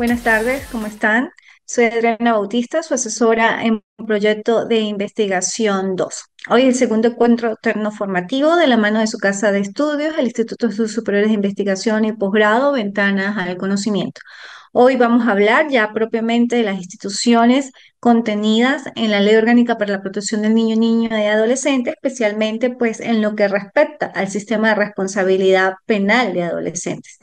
Buenas tardes, ¿cómo están? Soy Adriana Bautista, su asesora en proyecto de investigación 2. Hoy el segundo encuentro formativo de la mano de su casa de estudios, el Instituto de Estudios Superiores de Investigación y Posgrado, Ventanas al Conocimiento. Hoy vamos a hablar ya propiamente de las instituciones contenidas en la Ley Orgánica para la Protección del Niño, Niña y Adolescente, especialmente pues en lo que respecta al sistema de responsabilidad penal de adolescentes.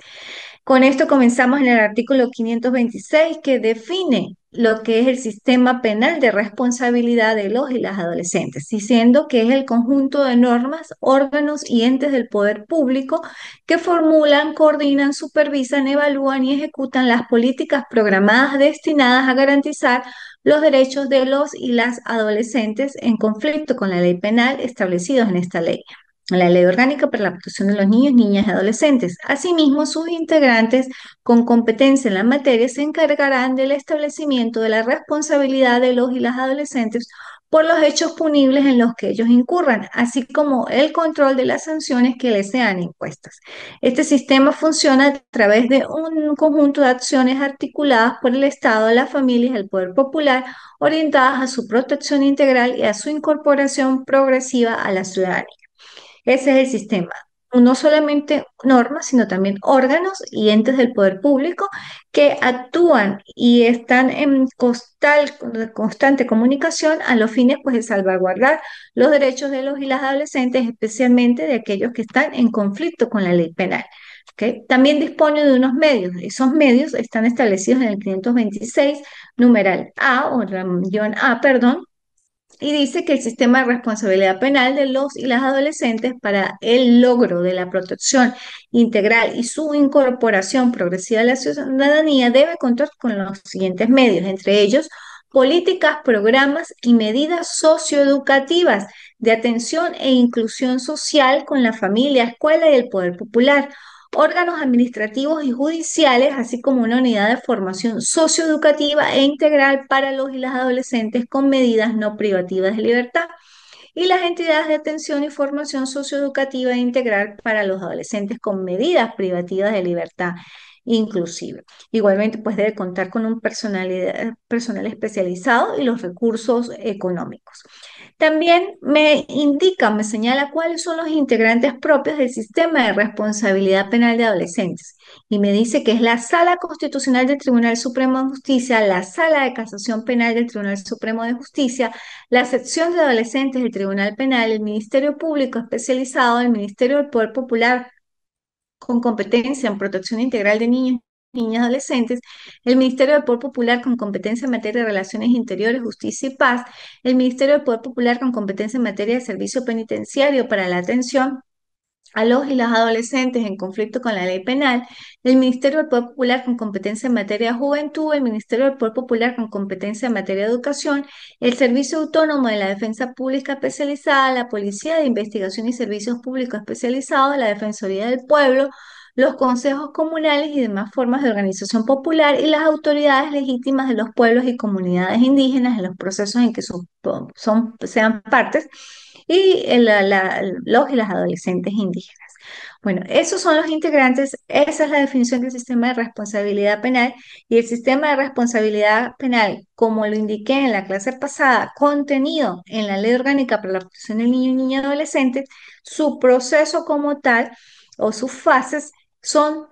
Con esto comenzamos en el artículo 526 que define lo que es el sistema penal de responsabilidad de los y las adolescentes, diciendo que es el conjunto de normas, órganos y entes del poder público que formulan, coordinan, supervisan, evalúan y ejecutan las políticas programadas destinadas a garantizar los derechos de los y las adolescentes en conflicto con la ley penal establecidos en esta ley, la Ley Orgánica para la Protección de los Niños, Niñas y Adolescentes. Asimismo, sus integrantes con competencia en la materia se encargarán del establecimiento de la responsabilidad de los y las adolescentes por los hechos punibles en los que ellos incurran, así como el control de las sanciones que les sean impuestas. Este sistema funciona a través de un conjunto de acciones articuladas por el Estado, las familias y el poder popular, orientadas a su protección integral y a su incorporación progresiva a la ciudadanía. Ese es el sistema. No solamente normas, sino también órganos y entes del poder público que actúan y están en constante comunicación a los fines pues, de salvaguardar los derechos de los y las adolescentes, especialmente de aquellos que están en conflicto con la ley penal. ¿Ok? También dispone de unos medios. Esos medios están establecidos en el 526, numeral A, o guión A, perdón, y dice que el sistema de responsabilidad penal de los y las adolescentes para el logro de la protección integral y su incorporación progresiva a la ciudadanía debe contar con los siguientes medios, entre ellos políticas, programas y medidas socioeducativas de atención e inclusión social con la familia, escuela y el poder popular, órganos administrativos y judiciales, así como una unidad de formación socioeducativa e integral para los y las adolescentes con medidas no privativas de libertad, y las entidades de atención y formación socioeducativa e integral para los adolescentes con medidas privativas de libertad inclusive. Igualmente, pues debe contar con un personal especializado y los recursos económicos. También me señala cuáles son los integrantes propios del sistema de responsabilidad penal de adolescentes. Y me dice que es la Sala Constitucional del Tribunal Supremo de Justicia, la Sala de Casación Penal del Tribunal Supremo de Justicia, la sección de adolescentes del Tribunal Penal, el Ministerio Público Especializado, el Ministerio del Poder Popular con competencia en protección integral de niños, niñas y adolescentes, el Ministerio del Poder Popular con competencia en materia de relaciones interiores, justicia y paz, el Ministerio del Poder Popular con competencia en materia de servicio penitenciario para la atención a los y las adolescentes en conflicto con la ley penal, el Ministerio del Poder Popular con competencia en materia de juventud, el Ministerio del Poder Popular con competencia en materia de educación, el Servicio Autónomo de la Defensa Pública Especializada, la Policía de Investigación y Servicios Públicos Especializados, la Defensoría del Pueblo, los consejos comunales y demás formas de organización popular y las autoridades legítimas de los pueblos y comunidades indígenas en los procesos en que sean partes y los y las adolescentes indígenas. Bueno, esos son los integrantes, esa es la definición del sistema de responsabilidad penal y el sistema de responsabilidad penal, como lo indiqué en la clase pasada, contenido en la Ley Orgánica para la Protección del Niño, Niña y Adolescente, su proceso como tal o sus fases son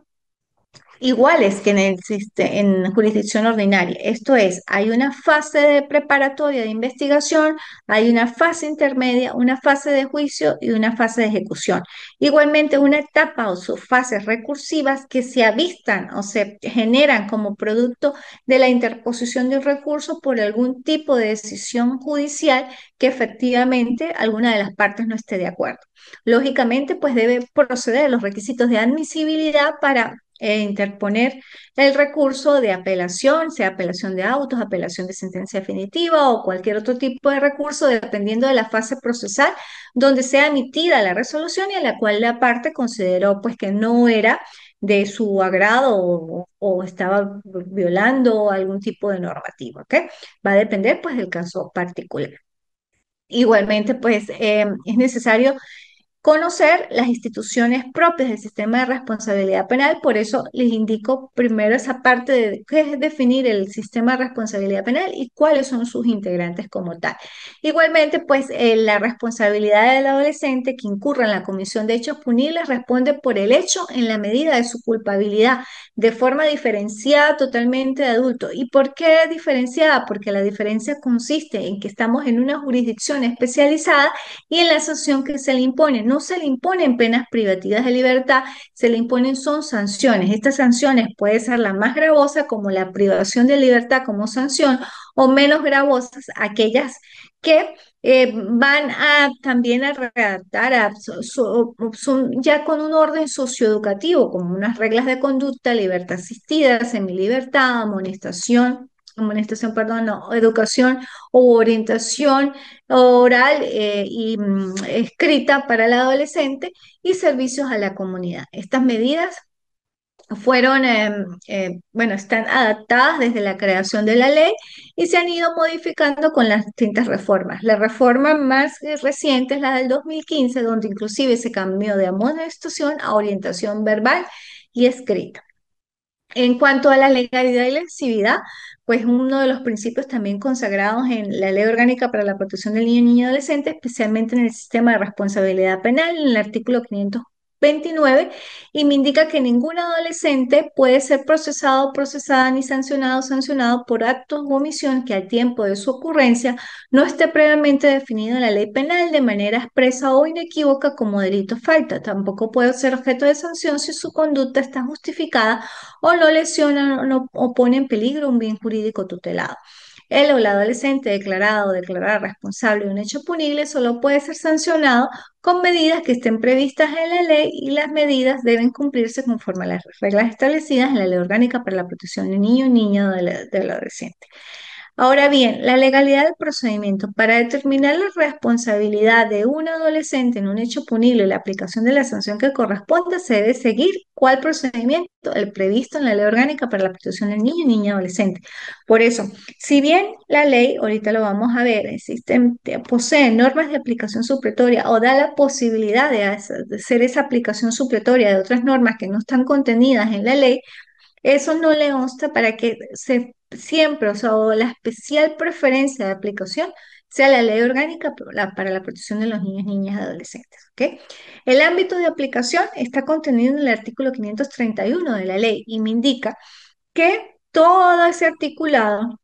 iguales que en jurisdicción ordinaria. Esto es, hay una fase de preparatoria de investigación, hay una fase intermedia, una fase de juicio y una fase de ejecución. Igualmente, una etapa o sus fases recursivas que se avistan o se generan como producto de la interposición de un recurso por algún tipo de decisión judicial que efectivamente alguna de las partes no esté de acuerdo. Lógicamente, pues debe proceder a los requisitos de admisibilidad para interponer el recurso de apelación, sea apelación de autos, apelación de sentencia definitiva o cualquier otro tipo de recurso, dependiendo de la fase procesal donde sea emitida la resolución y a la cual la parte consideró pues que no era de su agrado o estaba violando algún tipo de normativa, ¿ok? Va a depender pues del caso particular. Igualmente, pues es necesario conocer las instituciones propias del sistema de responsabilidad penal. Por eso les indico primero esa parte de qué es definir el sistema de responsabilidad penal y cuáles son sus integrantes como tal. Igualmente, pues la responsabilidad del adolescente que incurra en la comisión de hechos punibles responde por el hecho en la medida de su culpabilidad, de forma diferenciada totalmente de adulto. ¿Y por qué diferenciada? Porque la diferencia consiste en que estamos en una jurisdicción especializada y en la sanción que se le impone. No se le imponen penas privativas de libertad, se le imponen son sanciones. Estas sanciones puede ser la más gravosa como la privación de libertad como sanción o menos gravosas aquellas que van a también a redactar, son ya con un orden socioeducativo, como unas reglas de conducta, libertad asistida, semilibertad, amonestación, perdón, no, educación o orientación oral escrita para el adolescente y servicios a la comunidad. Estas medidas fueron, bueno, están adaptadas desde la creación de la ley y se han ido modificando con las distintas reformas. La reforma más reciente es la del 2015, donde inclusive se cambió de amonestación a orientación verbal y escrita. En cuanto a la legalidad y la lesividad, pues uno de los principios también consagrados en la Ley Orgánica para la Protección del Niño y Niña Adolescente, especialmente en el sistema de responsabilidad penal, en el artículo 529, y me indica que ningún adolescente puede ser procesado, procesada ni sancionado, sancionado por actos u omisión que al tiempo de su ocurrencia no esté previamente definido en la ley penal de manera expresa o inequívoca como delito falta. Tampoco puede ser objeto de sanción si su conducta está justificada o no lesiona o pone en peligro un bien jurídico tutelado. El o la adolescente declarado o declarada responsable de un hecho punible solo puede ser sancionado con medidas que estén previstas en la ley y las medidas deben cumplirse conforme a las reglas establecidas en la Ley Orgánica para la Protección de Niños y Niñas del Adolescente. Ahora bien, la legalidad del procedimiento. Para determinar la responsabilidad de un adolescente en un hecho punible y la aplicación de la sanción que corresponda, se debe seguir cuál procedimiento, el previsto en la Ley Orgánica para la Protección del Niño y Niña Adolescente. Por eso, si bien la ley, ahorita lo vamos a ver, existen, posee normas de aplicación supletoria o da la posibilidad de hacer esa aplicación supletoria de otras normas que no están contenidas en la ley, eso no le consta para que se siempre, o sea, o la especial preferencia de aplicación sea la ley orgánica para la protección de los niños, niñas y adolescentes. ¿Ok? El ámbito de aplicación está contenido en el artículo 531 de la ley y me indica que todo ese articulado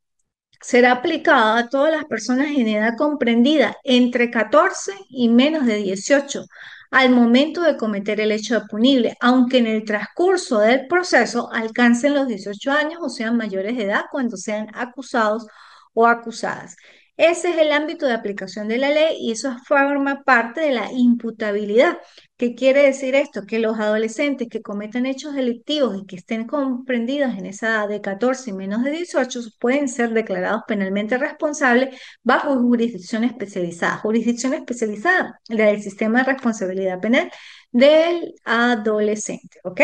será aplicado a todas las personas en edad comprendida entre 14 y menos de 18 al momento de cometer el hecho punible, aunque en el transcurso del proceso alcancen los 18 años o sean mayores de edad cuando sean acusados o acusadas. Ese es el ámbito de aplicación de la ley y eso forma parte de la imputabilidad. ¿Qué quiere decir esto? Que los adolescentes que cometan hechos delictivos y que estén comprendidos en esa edad de 14 y menos de 18 pueden ser declarados penalmente responsables bajo jurisdicción especializada. Jurisdicción especializada, la del sistema de responsabilidad penal del adolescente, ¿ok?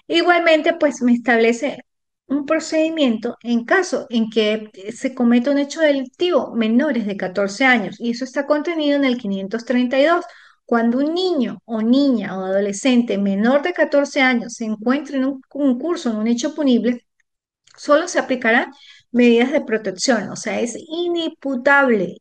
Igualmente, pues me establece un procedimiento en caso en que se cometa un hecho delictivo menores de 14 años, y eso está contenido en el 532. Cuando un niño o niña o adolescente menor de 14 años se encuentre en un concurso, en un hecho punible, solo se aplicarán medidas de protección, o sea, es inimputable,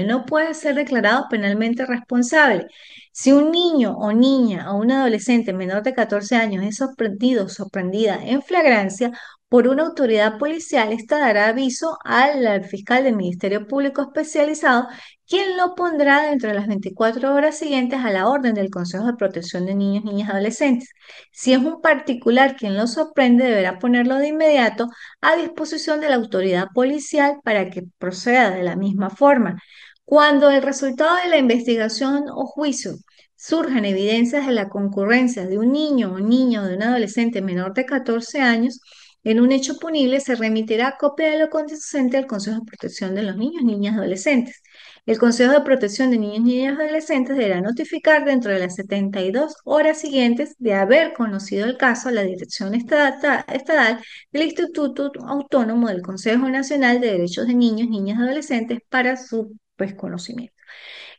no puede ser declarado penalmente responsable. Si un niño o niña o un adolescente menor de 14 años es sorprendido o sorprendida en flagrancia por una autoridad policial, esta dará aviso al fiscal del Ministerio Público Especializado, quien lo pondrá dentro de las 24 horas siguientes a la orden del Consejo de Protección de Niños, Niñas y Adolescentes. Si es un particular quien lo sorprende, deberá ponerlo de inmediato a disposición de la autoridad policial para que proceda de la misma forma. Cuando el resultado de la investigación o juicio surjan evidencias de la concurrencia de un niño o niña o de un adolescente menor de 14 años en un hecho punible, se remitirá copia de lo acontecente al Consejo de Protección de los Niños, Niñas y Adolescentes. El Consejo de Protección de Niños, Niñas y Adolescentes deberá notificar dentro de las 72 horas siguientes de haber conocido el caso a la Dirección Estatal del Instituto Autónomo del Consejo Nacional de Derechos de Niños, Niñas y Adolescentes para su, pues, conocimiento.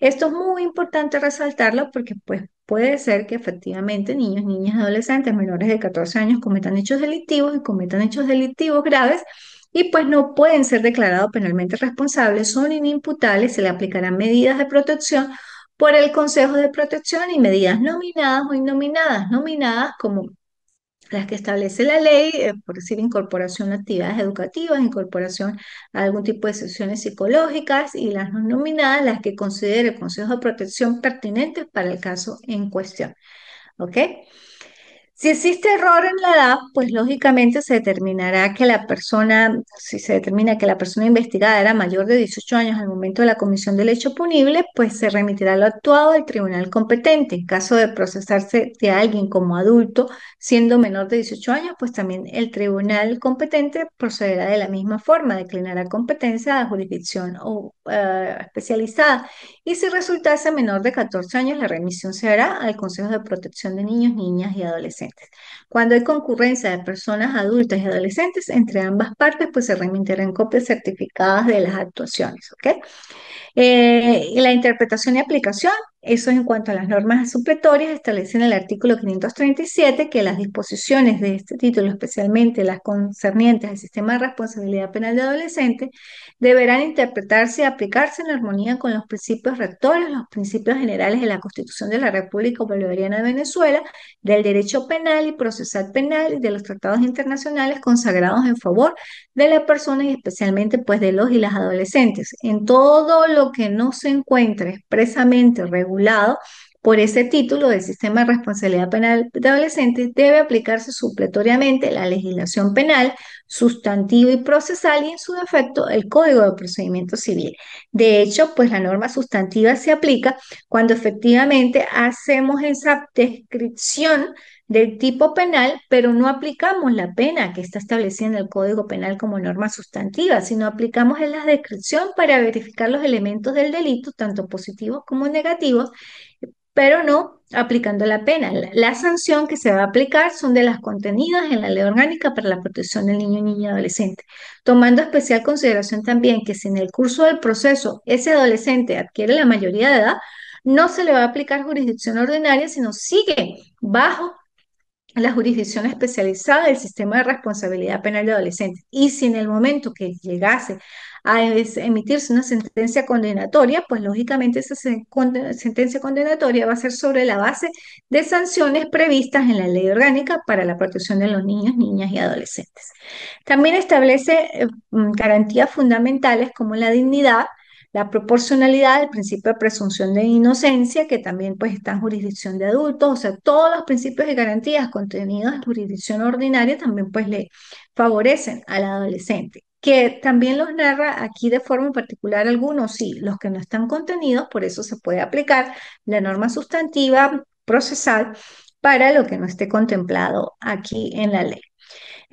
Esto es muy importante resaltarlo porque pues, puede ser que efectivamente niños, niñas, adolescentes menores de 14 años cometan hechos delictivos y cometan hechos delictivos graves y pues no pueden ser declarados penalmente responsables, son inimputables, se le aplicarán medidas de protección por el Consejo de Protección y medidas nominadas o innominadas, nominadas como las que establece la ley, por decir, incorporación a actividades educativas, incorporación a algún tipo de sesiones psicológicas y las no nominadas, las que considere el Consejo de Protección pertinentes para el caso en cuestión. ¿Ok? Si existe error en la edad, pues lógicamente se determinará que la persona, si se determina que la persona investigada era mayor de 18 años al momento de la comisión del hecho punible, pues se remitirá lo actuado al tribunal competente. En caso de procesarse de alguien como adulto siendo menor de 18 años, pues también el tribunal competente procederá de la misma forma, declinará competencia a jurisdicción o, especializada. Y si resultase menor de 14 años, la remisión se hará al Consejo de Protección de Niños, Niñas y Adolescentes. Cuando hay concurrencia de personas adultas y adolescentes entre ambas partes, pues se remitirán copias certificadas de las actuaciones, ¿ok? Y la interpretación y aplicación, eso es en cuanto a las normas supletorias, establece en el artículo 537 que las disposiciones de este título, especialmente las concernientes al sistema de responsabilidad penal de adolescentes, deberán interpretarse y aplicarse en armonía con los principios rectores, los principios generales de la Constitución de la República Bolivariana de Venezuela, del derecho penal y procesal penal y de los tratados internacionales consagrados en favor de las personas y especialmente pues de los y las adolescentes. En todo lo que no se encuentre expresamente regulado por ese título del sistema de responsabilidad penal de adolescentes, debe aplicarse supletoriamente la legislación penal, sustantiva y procesal y en su defecto el Código de Procedimiento Civil. De hecho, pues la norma sustantiva se aplica cuando efectivamente hacemos esa descripción del tipo penal, pero no aplicamos la pena que está establecida en el Código Penal como norma sustantiva, sino aplicamos en la descripción para verificar los elementos del delito, tanto positivos como negativos, pero no aplicando la pena. La sanción que se va a aplicar son de las contenidas en la Ley Orgánica para la Protección del Niño, Niña y Adolescente, tomando especial consideración también que si en el curso del proceso ese adolescente adquiere la mayoría de edad, no se le va a aplicar jurisdicción ordinaria, sino sigue bajo la jurisdicción especializada del sistema de responsabilidad penal de adolescentes. Y si en el momento que llegase a emitirse una sentencia condenatoria, pues lógicamente esa sentencia condenatoria va a ser sobre la base de sanciones previstas en la Ley Orgánica para la protección de los niños, niñas y adolescentes. También establece garantías fundamentales como la dignidad, la proporcionalidad, el principio de presunción de inocencia, que también pues está en jurisdicción de adultos, o sea, todos los principios y garantías contenidos en jurisdicción ordinaria también pues le favorecen al adolescente, que también los narra aquí de forma particular algunos, sí, los que no están contenidos, por eso se puede aplicar la norma sustantiva procesal para lo que no esté contemplado aquí en la ley.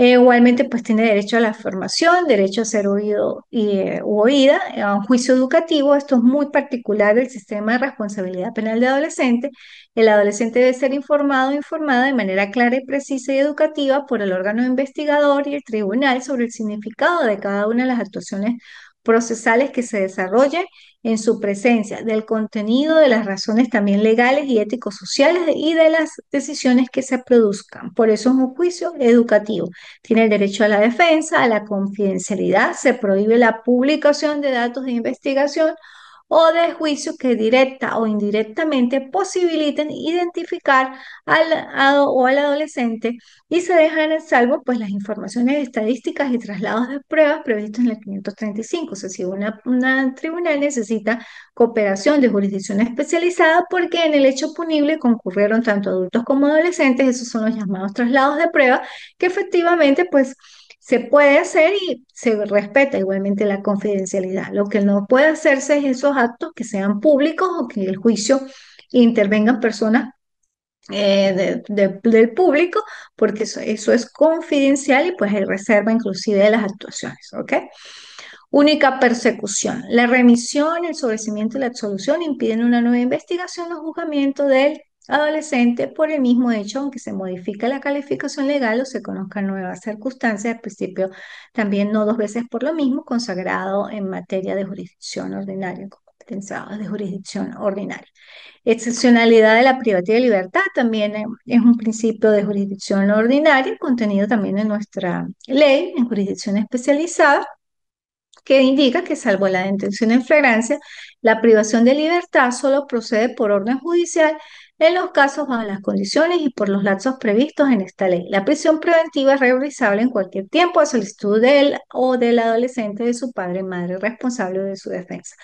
Igualmente, pues tiene derecho a la formación, derecho a ser oído u oída, a un juicio educativo. Esto es muy particular del sistema de responsabilidad penal de adolescente. El adolescente debe ser informado o informada de manera clara y precisa y educativa por el órgano investigador y el tribunal sobre el significado de cada una de las actuaciones procesales que se desarrollen en su presencia, del contenido, de las razones también legales y éticos sociales y de las decisiones que se produzcan. Por eso es un juicio educativo. Tiene el derecho a la defensa, a la confidencialidad, se prohíbe la publicación de datos de investigación o de juicio que directa o indirectamente posibiliten identificar o al adolescente y se dejan en salvo pues las informaciones estadísticas y traslados de pruebas previstos en el 535. O sea, si una tribunal necesita cooperación de jurisdicción especializada porque en el hecho punible concurrieron tanto adultos como adolescentes, esos son los llamados traslados de prueba que efectivamente pues se puede hacer y se respeta igualmente la confidencialidad. Lo que no puede hacerse es esos actos que sean públicos o que en el juicio intervengan personas del público, porque eso es confidencial y pues hay reserva inclusive de las actuaciones, ¿ok? Única persecución. La remisión, el sobreseimiento y la absolución impiden una nueva investigación o juzgamiento del adolescente por el mismo hecho, aunque se modifica la calificación legal o se conozcan nuevas circunstancias, al principio también no dos veces por lo mismo, consagrado en materia de jurisdicción ordinaria. sentenciados de jurisdicción ordinaria. Excepcionalidad de la privacidad de libertad también es un principio de jurisdicción ordinaria, contenido también en nuestra ley, en jurisdicción especializada, que indica que salvo la detención en flagrancia, la privación de libertad solo procede por orden judicial en los casos bajo las condiciones y por los lapsos previstos en esta ley. La prisión preventiva es realizable en cualquier tiempo a solicitud del o del adolescente de su padre, madre responsable de su defensa.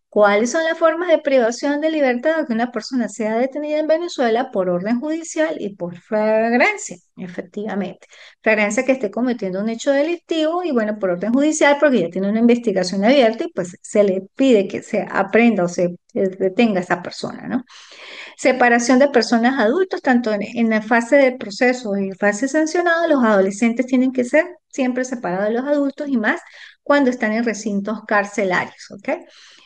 ¿Cuáles son las formas de privación de libertad de que una persona sea detenida en Venezuela por orden judicial y por flagrancia? Efectivamente, flagrancia que esté cometiendo un hecho delictivo y bueno, por orden judicial porque ya tiene una investigación abierta y pues se le pide que se aprenda o se detenga a esa persona, ¿no? Separación de personas adultos, tanto en la fase de proceso y fase sancionada, los adolescentes tienen que ser siempre separados de los adultos y más cuando están en recintos carcelarios, ¿ok?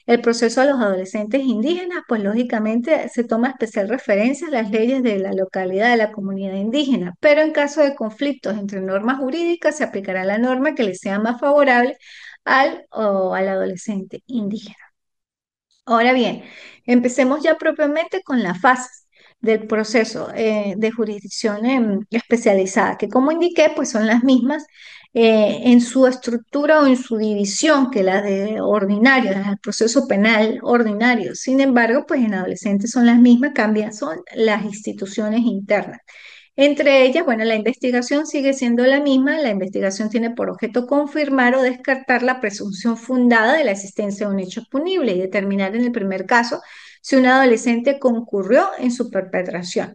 El proceso de los adolescentes indígenas, pues lógicamente se toma especial referencia a las leyes de la localidad de la comunidad indígena, pero en caso de conflictos entre normas jurídicas se aplicará la norma que le sea más favorable al adolescente indígena. Ahora bien, empecemos ya propiamente con las fases del proceso de jurisdicción especializada, que como indiqué, pues son las mismas en su estructura o en su división que las de ordinario, las del proceso penal ordinario. Sin embargo, pues en adolescentes son las mismas, cambian, son las instituciones internas. Entre ellas, bueno, la investigación sigue siendo la misma. La investigación tiene por objeto confirmar o descartar la presunción fundada de la existencia de un hecho punible y determinar en el primer caso si un adolescente concurrió en su perpetración.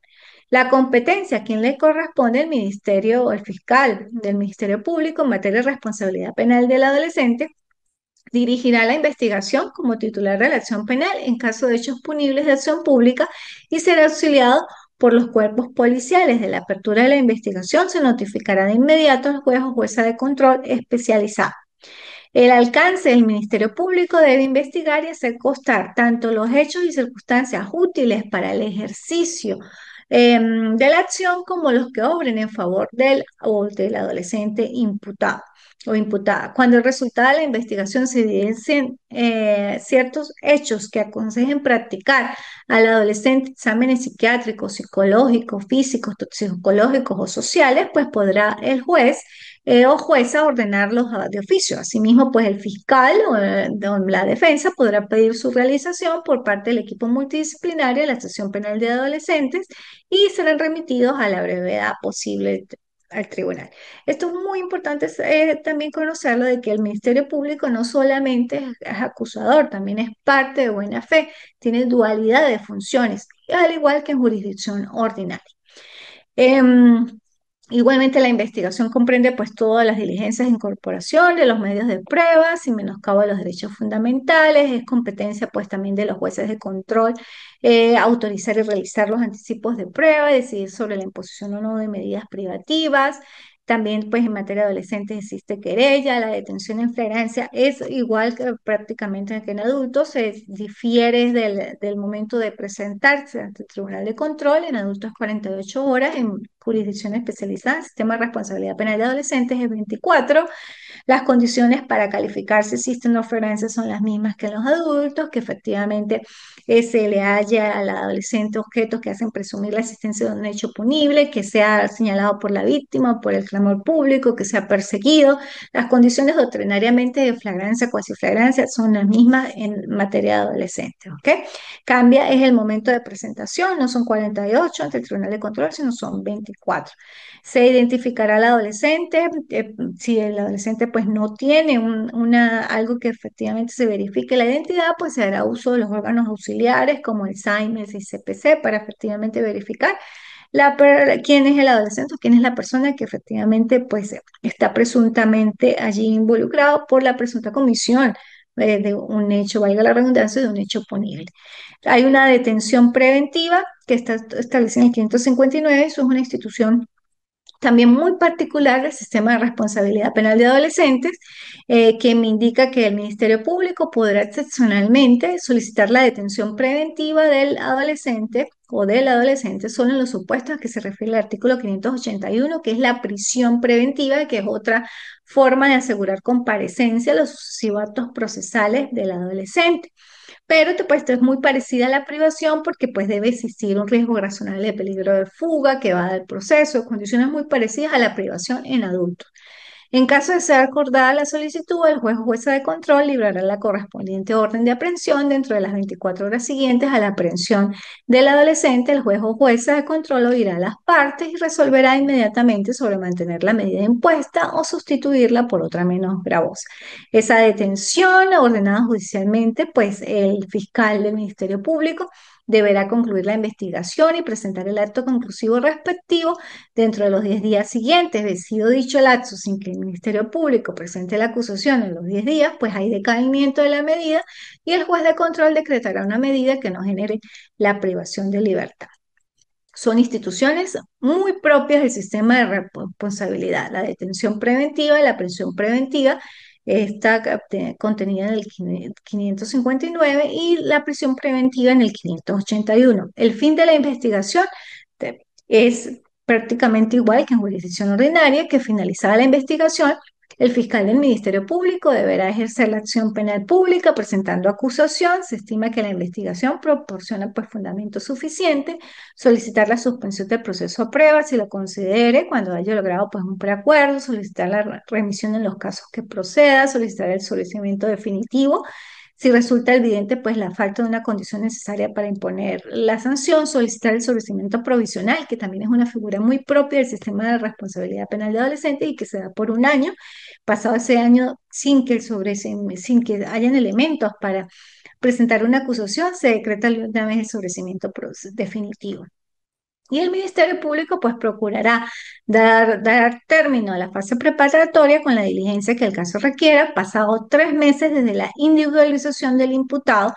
La competencia a quien le corresponde el ministerio o el fiscal del Ministerio Público en materia de responsabilidad penal del adolescente dirigirá la investigación como titular de la acción penal en caso de hechos punibles de acción pública y será auxiliado por los cuerpos policiales. De la apertura de la investigación se notificará de inmediato al juez o jueza de control especializado. El alcance del Ministerio Público debe investigar y hacer constar tanto los hechos y circunstancias útiles para el ejercicio de la acción como los que obren en favor del o del adolescente imputado o imputada. Cuando el resultado de la investigación se evidencien ciertos hechos que aconsejen practicar al adolescente exámenes psiquiátricos, psicológicos, físicos, toxicológicos o sociales, pues podrá el juez o jueza ordenarlos de oficio. Asimismo, pues el fiscal o la defensa podrá pedir su realización por parte del equipo multidisciplinario de la Estación Penal de Adolescentes y serán remitidos a la brevedad posible al tribunal. Esto es muy importante también conocerlo de que el Ministerio Público no solamente es acusador, también es parte de buena fe, tiene dualidad de funciones, al igual que en jurisdicción ordinaria. Em, Igualmente la investigación comprende pues todas las diligencias de incorporación de los medios de prueba, sin menoscabo de los derechos fundamentales, es competencia pues también de los jueces de control autorizar y realizar los anticipos de prueba, decidir sobre la imposición o no de medidas privativas. También pues en materia de adolescentes existe querella, la detención en flagrancia es igual que prácticamente que en adultos, se difiere del momento de presentarse ante el Tribunal de Control, en adultos 48 horas, en jurisdicción especializada, sistema de responsabilidad penal de adolescentes es 24. Las condiciones para calificar si existen no flagrancias son las mismas que en los adultos, que efectivamente se le haya al adolescente objetos que hacen presumir la existencia de un hecho punible, que sea señalado por la víctima o por el clamor público, que sea perseguido. Las condiciones doctrinariamente de flagrancia, cuasi flagrancia, son las mismas en materia de adolescentes, ¿ok? Cambia es el momento de presentación, no son 48 ante el Tribunal de Control, sino son 24. Se identificará al adolescente, si el adolescente pues no tiene algo que efectivamente se verifique la identidad, pues se hará uso de los órganos auxiliares como el SAIMES y CPC para efectivamente verificar quién es el adolescente o quién es la persona que efectivamente pues está presuntamente allí involucrado por la presunta comisión de un hecho, valga la redundancia, de un hecho punible. Hay una detención preventiva que está establecida en el 559, eso es una institución también muy particular del sistema de responsabilidad penal de adolescentes, que me indica que el Ministerio Público podrá excepcionalmente solicitar la detención preventiva del adolescente o del adolescente solo en los supuestos a que se refiere el artículo 581, que es la prisión preventiva, que es otra forma de asegurar comparecencia a los sucesivos actos procesales del adolescente. Pero pues, esto es muy parecida a la privación porque pues debe existir un riesgo razonable de peligro de fuga que va del proceso, condiciones muy parecidas a la privación en adultos. En caso de ser acordada la solicitud, el juez o jueza de control librará la correspondiente orden de aprehensión dentro de las 24 horas siguientes a la aprehensión del adolescente. El juez o jueza de control oirá a las partes y resolverá inmediatamente sobre mantener la medida impuesta o sustituirla por otra menos gravosa. Esa detención ordenada judicialmente, pues el fiscal del Ministerio Público deberá concluir la investigación y presentar el acto conclusivo respectivo dentro de los 10 días siguientes. Vencido dicho lapso sin que el Ministerio Público presente la acusación en los 10 días, pues hay decaimiento de la medida y el juez de control decretará una medida que no genere la privación de libertad. Son instituciones muy propias del sistema de responsabilidad. La detención preventiva y la prisión preventiva está contenida en el 559 y la prisión preventiva en el 581. El fin de la investigación es prácticamente igual que en jurisdicción ordinaria, que finalizada la investigación, el fiscal del Ministerio Público deberá ejercer la acción penal pública presentando acusación. Se estima que la investigación proporciona pues fundamento suficiente, solicitar la suspensión del proceso a prueba si lo considere, cuando haya logrado pues un preacuerdo, solicitar la remisión en los casos que proceda, solicitar el sobreseimiento definitivo. Si resulta evidente, pues la falta de una condición necesaria para imponer la sanción, solicitar el sobreseimiento provisional, que también es una figura muy propia del sistema de responsabilidad penal de adolescentes y que se da por un año. Pasado ese año, sin que hayan elementos para presentar una acusación, se decreta una vez el sobreseimiento definitivo. Y el Ministerio Público pues procurará dar término a la fase preparatoria con la diligencia que el caso requiera. Pasado 3 meses desde la individualización del imputado,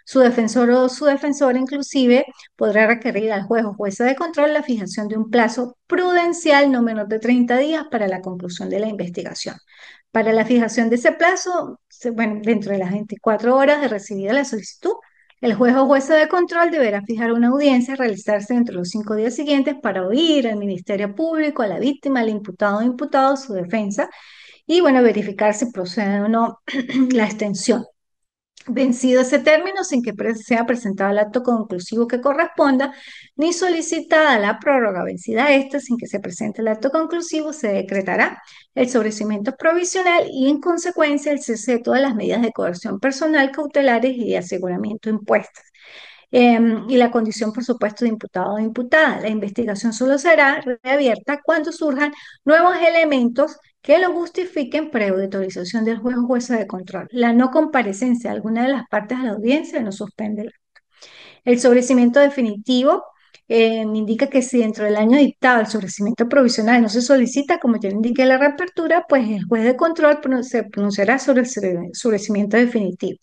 su defensor o su defensora inclusive podrá requerir al juez o jueza de control la fijación de un plazo prudencial no menor de 30 días para la conclusión de la investigación. Para la fijación de ese plazo, bueno, dentro de las 24 horas de recibida la solicitud, el juez o jueza de control deberá fijar una audiencia a realizarse entre los 5 días siguientes para oír al Ministerio Público, a la víctima, al imputado o imputado, su defensa, y bueno, verificar si procede o no la extensión. Vencido ese término, sin que sea presentado el acto conclusivo que corresponda, ni solicitada la prórroga vencida esta, sin que se presente el acto conclusivo, se decretará el sobreseimiento provisional y en consecuencia el cese de todas las medidas de coerción personal, cautelares y de aseguramiento impuestas. Y la condición, por supuesto, de imputado o imputada. La investigación solo será reabierta cuando surjan nuevos elementos que lo justifiquen previa autorización del juez o jueza de control. La no comparecencia de alguna de las partes a la audiencia no suspende el sobrecimiento definitivo. Indica que si dentro del año dictado el sobrecimiento provisional no se solicita, como ya indiqué la reapertura, pues el juez de control se pronunciará sobre el sobrecimiento definitivo.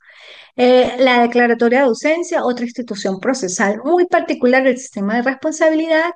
La declaratoria de ausencia, otra institución procesal muy particular del sistema de responsabilidad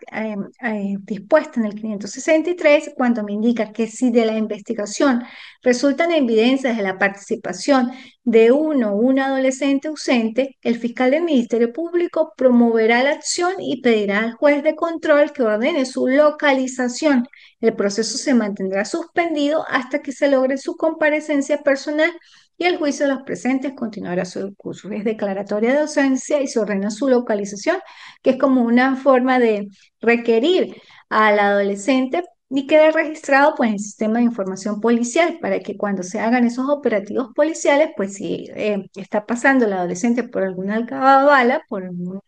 dispuesta en el 563, cuando me indica que si de la investigación resultan evidencias de la participación de uno o una adolescente ausente, el fiscal del Ministerio Público promoverá la acción y pedirá al juez de control que ordene su localización. El proceso se mantendrá suspendido hasta que se logre su comparecencia personal y el juicio de los presentes continuará su curso. Es declaratoria de ausencia y se ordena su localización, que es como una forma de requerir al adolescente y queda registrado pues en el sistema de información policial para que cuando se hagan esos operativos policiales, pues si está pasando el adolescente por alguna alcabala, por algún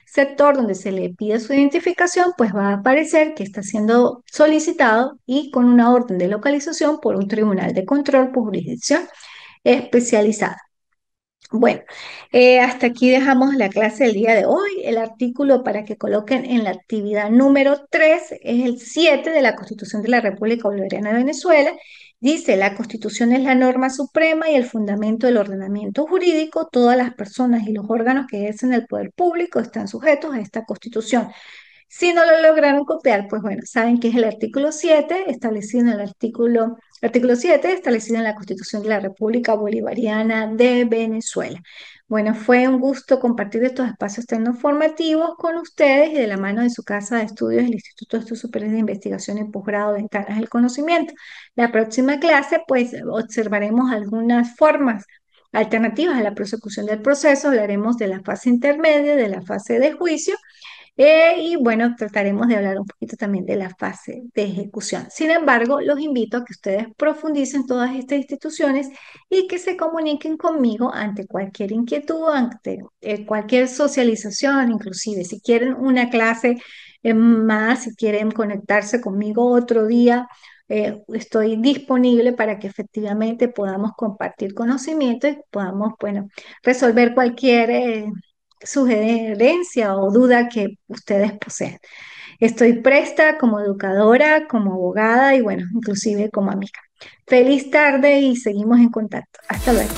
sector donde se le pide su identificación, pues va a aparecer que está siendo solicitado y con una orden de localización por un tribunal de control por jurisdicción especializada. Bueno, hasta aquí dejamos la clase del día de hoy. El artículo para que coloquen en la actividad número 3 es el 7 de la Constitución de la República Bolivariana de Venezuela. Dice, la Constitución es la norma suprema y el fundamento del ordenamiento jurídico. Todas las personas y los órganos que ejercen el poder público están sujetos a esta Constitución. Si no lo lograron copiar, pues bueno, saben que es el artículo 7, establecido en el artículo 7, establecido en la Constitución de la República Bolivariana de Venezuela. Bueno, fue un gusto compartir estos espacios tecnoformativos con ustedes y de la mano de su casa de estudios, el Instituto de Estudios Superiores de Investigación y Posgrado Ventanas del Conocimiento. La próxima clase, pues, observaremos algunas formas alternativas a la prosecución del proceso, hablaremos de la fase intermedia, de la fase de juicio y bueno, trataremos de hablar un poquito también de la fase de ejecución. Sin embargo, los invito a que ustedes profundicen todas estas instituciones y que se comuniquen conmigo ante cualquier inquietud, ante cualquier socialización, inclusive si quieren una clase más, si quieren conectarse conmigo otro día. Estoy disponible para que efectivamente podamos compartir conocimientos y podamos, bueno, resolver cualquier sugerencia o duda que ustedes poseen. Estoy presta como educadora, como abogada y bueno, inclusive como amiga. Feliz tarde y seguimos en contacto. Hasta luego.